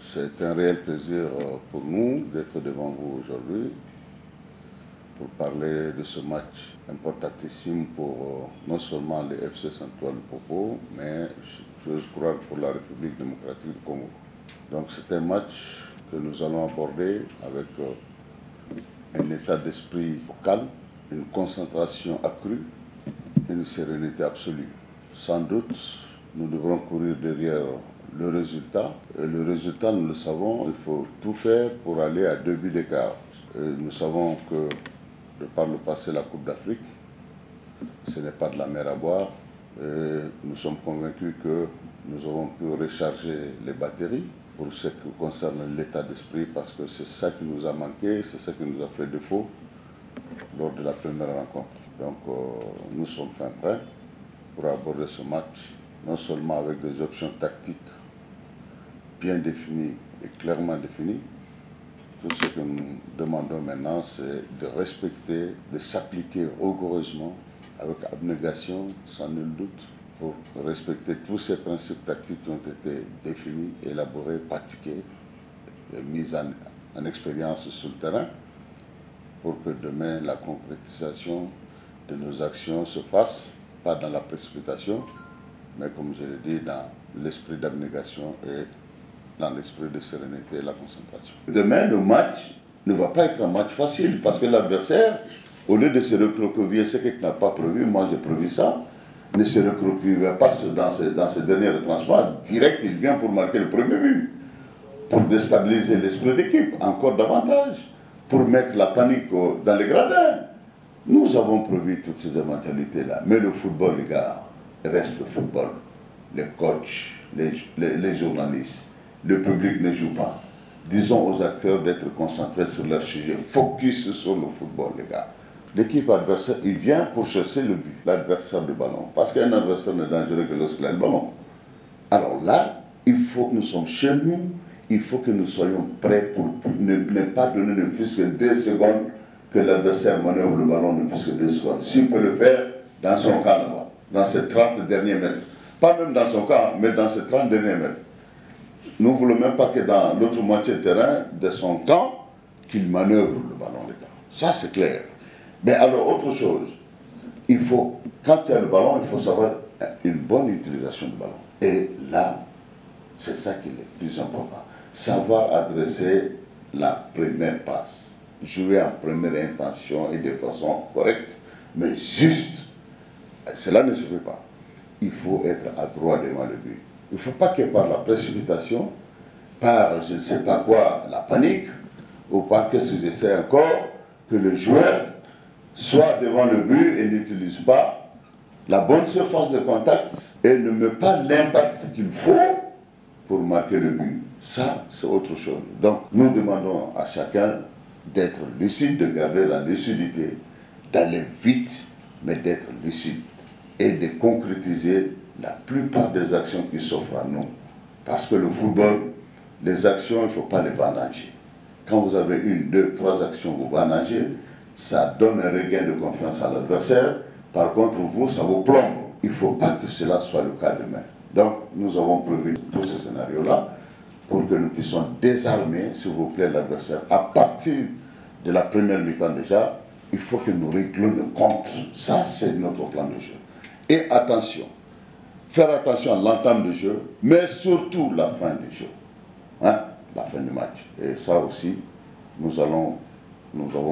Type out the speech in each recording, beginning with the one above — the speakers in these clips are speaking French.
C'est un réel plaisir pour nous d'être devant vous aujourd'hui pour parler de ce match importantissime pour non seulement le FC Saint-Ouen Le Popo, mais j'ose croire pour la République démocratique du Congo. Donc c'est un match que nous allons aborder avec un état d'esprit calme, une concentration accrue, une sérénité absolue. Sans doute, nous devrons courir derrière le résultat. Et le résultat, nous le savons, il faut tout faire pour aller à 2 buts d'écart. Nous savons que, de par le passé, la Coupe d'Afrique, ce n'est pas de la mer à boire. Et nous sommes convaincus que nous avons pu recharger les batteries pour ce qui concerne l'état d'esprit, parce que c'est ça qui nous a manqué, c'est ça qui nous a fait défaut lors de la première rencontre. Donc nous sommes fin prêts pour aborder ce match, non seulement avec des options tactiques bien définies et clairement définies. Tout ce que nous demandons maintenant, c'est de respecter, de s'appliquer rigoureusement, avec abnégation, sans nul doute, pour respecter tous ces principes tactiques qui ont été définis, élaborés, pratiqués, et mis en expérience sur le terrain, pour que demain la concrétisation de nos actions se fasse, pas dans la précipitation, mais comme je l'ai dit, dans l'esprit d'abnégation et dans l'esprit de sérénité et la concentration. Demain, le match ne va pas être un match facile, parce que l'adversaire, au lieu de se recroqueviller, ce qu'il n'a pas prévu, moi j'ai prévu ça, ne se recroqueville pas dans ce dernier retranchement. Direct, il vient pour marquer le premier but, pour déstabiliser l'esprit d'équipe encore davantage, pour mettre la panique dans les gradins. Nous avons prévu toutes ces éventualités-là. Mais le football, les gars, reste le football. Les coachs, les journalistes, le public ne joue pas. Disons aux acteurs d'être concentrés sur leur sujet. Focus sur le football, les gars. L'équipe adversaire, il vient pour chercher le but, l'adversaire du ballon. Parce qu'un adversaire n'est dangereux que lorsqu'il a le ballon. Alors là, il faut que nous soyons chez nous, il faut que nous soyons prêts pour ne pas donner ne fût-ce que 2 secondes que l'adversaire manœuvre le ballon, ne fût-ce que 2 secondes. S'il peut le faire, dans son camp là-bas, dans ces 30 derniers mètres. Pas même dans son camp, mais dans ces 30 derniers mètres. Nous ne voulons même pas que dans l'autre moitié de terrain de son camp, qu'il manœuvre le ballon, les gars. Ça, c'est clair. Mais alors, autre chose, il faut, quand il y a le ballon, il faut savoir une bonne utilisation du ballon. Et là, c'est ça qui est le plus important. Savoir adresser la première passe. Jouer en première intention et de façon correcte, mais juste. Cela ne se fait pas. Il faut être adroit devant le but. Il ne faut pas que par la précipitation, par je ne sais pas quoi, la panique, ou par qu'est-ce que j'essaie encore, que le joueur soit devant le but et n'utilise pas la bonne surface de contact et ne met pas l'impact qu'il faut pour marquer le but. Ça, c'est autre chose. Donc, nous demandons à chacun d'être lucide, de garder la lucidité, d'aller vite, mais d'être lucide et de concrétiser la plupart des actions qui s'offrent à nous. Parce que le football, les actions, il ne faut pas les vendanger. Quand vous avez 1, 2, 3 actions, vous vendangez, ça donne un regain de confiance à l'adversaire. Par contre, vous, ça vous plombe. Il ne faut pas que cela soit le cas demain. Donc, nous avons prévu tout ce scénario-là pour que nous puissions désarmer, s'il vous plaît, l'adversaire. À partir de la première mi-temps déjà, il faut que nous réglions le compte. Ça, c'est notre plan de jeu. Et attention, faire attention à l'entame du jeu, mais surtout la fin du jeu. Hein? La fin du match. Et ça aussi, nous avons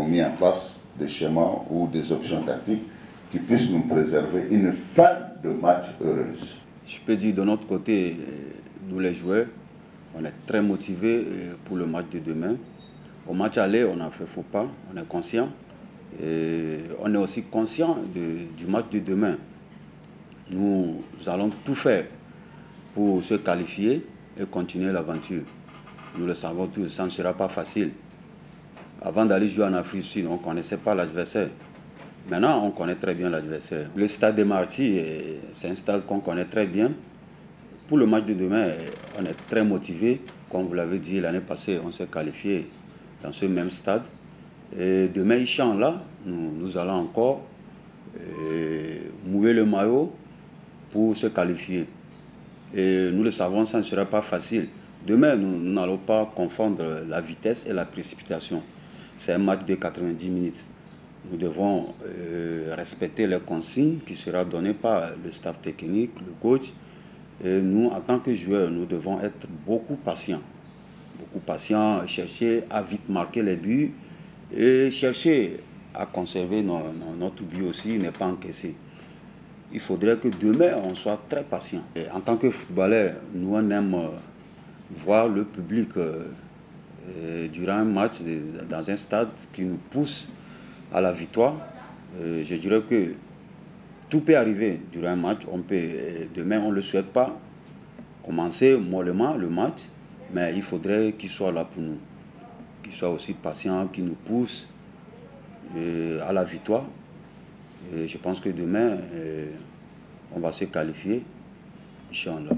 mis en place des schémas ou des options tactiques qui puissent nous préserver une fin de match heureuse. Je peux dire de notre côté, nous les joueurs, on est très motivés pour le match de demain. Au match aller, on a fait faux pas, on est conscient. Et on est aussi conscient du match de demain. Nous allons tout faire pour se qualifier et continuer l'aventure. Nous le savons tous, ça ne sera pas facile. Avant d'aller jouer en Afrique du Sud, on ne connaissait pas l'adversaire. Maintenant, on connaît très bien l'adversaire. Le stade des Martyrs, c'est un stade qu'on connaît très bien. Pour le match de demain, on est très motivés. Comme vous l'avez dit, l'année passée, on s'est qualifié dans ce même stade. Et demain, Inch'Allah, nous allons encore mouiller le maillot pour se qualifier. Et nous le savons, ça ne sera pas facile. Demain, nous n'allons pas confondre la vitesse et la précipitation. C'est un match de 90 minutes. Nous devons respecter les consignes qui seront données par le staff technique, le coach. Et nous, en tant que joueurs, nous devons être beaucoup patients. Beaucoup patients, chercher à vite marquer les buts et chercher à conserver notre but aussi, ne pas encaisser. Il faudrait que demain, on soit très patient. Et en tant que footballeur, nous, on aime voir le public durant un match dans un stade qui nous pousse à la victoire. Je dirais que tout peut arriver durant un match. Demain, on ne le souhaite pas, commencer mollement le match, mais il faudrait qu'il soit là pour nous, qu'il soit aussi patient, qu'il nous pousse à la victoire. Et je pense que demain, on va se qualifier, Inch'Allah.